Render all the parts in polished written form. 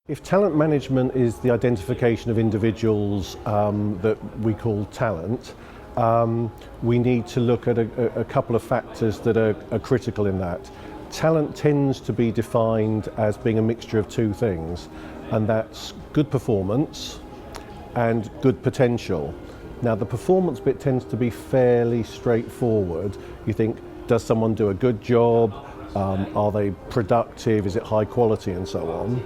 If talent management is the identification of individuals that we call talent, we need to look at a couple of factors that are critical in that. Talent tends to be defined as being a mixture of two things, and that's good performance and good potential. Now, the performance bit tends to be fairly straightforward. You think, does someone do a good job? Are they productive? Is it high quality, and so on?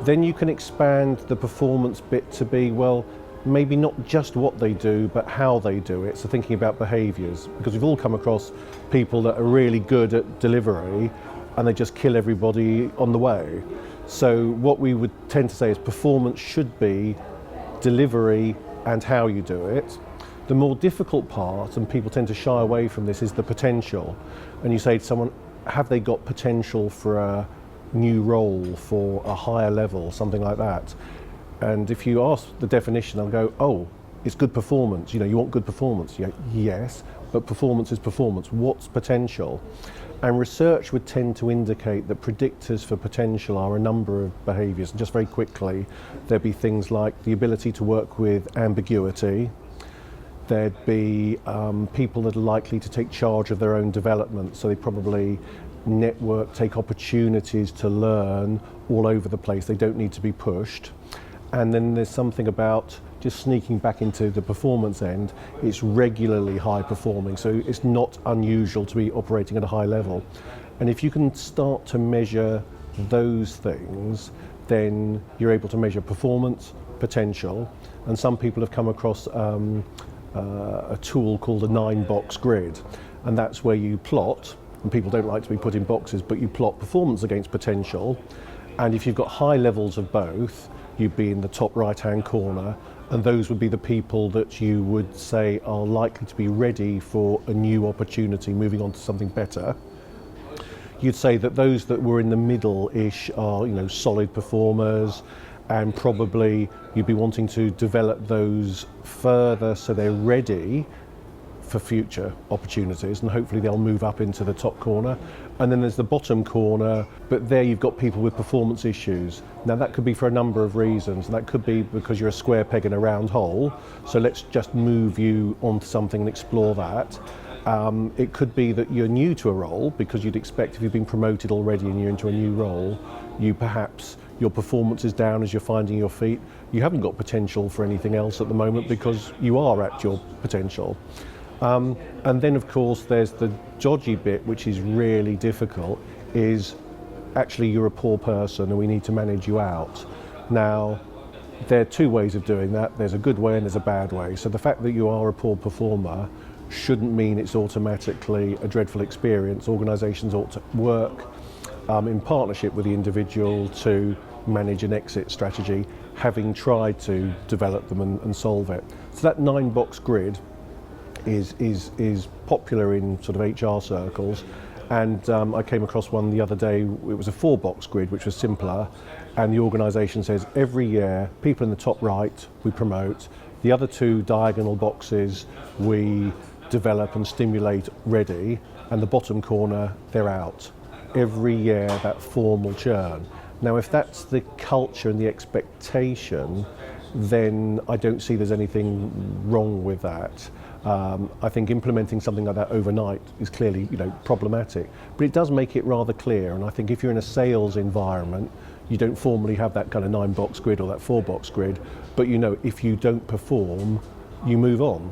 Then you can expand the performance bit to be, well, maybe not just what they do, but how they do it. So thinking about behaviours, because we've all come across people that are really good at delivery and they just kill everybody on the way. So what we would tend to say is performance should be delivery and how you do it. The more difficult part, and people tend to shy away from this, is the potential. And you say to someone, have they got potential for a new role, for a higher level, something like that? And if you ask the definition, they'll go, oh, it's good performance. You know, you want good performance. You go, yes, but performance is performance. What's potential? And research would tend to indicate that predictors for potential are a number of behaviours. And just very quickly, there'd be things like the ability to work with ambiguity. There'd be people that are likely to take charge of their own development, so they probably network, take opportunities to learn all over the place. They don't need to be pushed. And then there's something about just sneaking back into the performance end. It's regularly high performing, so it's not unusual to be operating at a high level. And if you can start to measure those things, then you're able to measure performance, potential, and some people have come across a tool called a 9-box grid, and that's where you plot, and people don't like to be put in boxes, but you plot performance against potential, and if you've got high levels of both, you'd be in the top right-hand corner, and those would be the people that you would say are likely to be ready for a new opportunity, moving on to something better. You'd say that those that were in the middle-ish are, you know, solid performers, and probably you'd be wanting to develop those further so they're ready for future opportunities, and hopefully they'll move up into the top corner. And then there's the bottom corner, but there you've got people with performance issues. Now that could be for a number of reasons. That could be because you're a square peg in a round hole, so let's just move you onto something and explore that. It could be that you're new to a role, because you'd expect if you've been promoted already and you're into a new role, your performance is down as you're finding your feet. You haven't got potential for anything else at the moment because you are at your potential. And then of course there's the dodgy bit, which is really difficult, is actually you're a poor person and we need to manage you out. Now, there are two ways of doing that. There's a good way and there's a bad way. So the fact that you are a poor performer shouldn't mean it's automatically a dreadful experience. Organisations ought to work in partnership with the individual to manage an exit strategy, having tried to develop them and solve it. So that 9-box grid is popular in sort of HR circles, and I came across one the other day. It was a 4-box grid, which was simpler, and the organisation says every year people in the top right we promote, the other 2 diagonal boxes we develop and stimulate ready, and the bottom corner they're out. Every year, that formal churn. Now if that's the culture and the expectation, then I don't see there's anything wrong with that. I think implementing something like that overnight is clearly, you know, problematic, but it does make it rather clear. And I think if you're in a sales environment, you don't formally have that kind of 9-box grid or that 4-box grid, but you know, if you don't perform, you move on.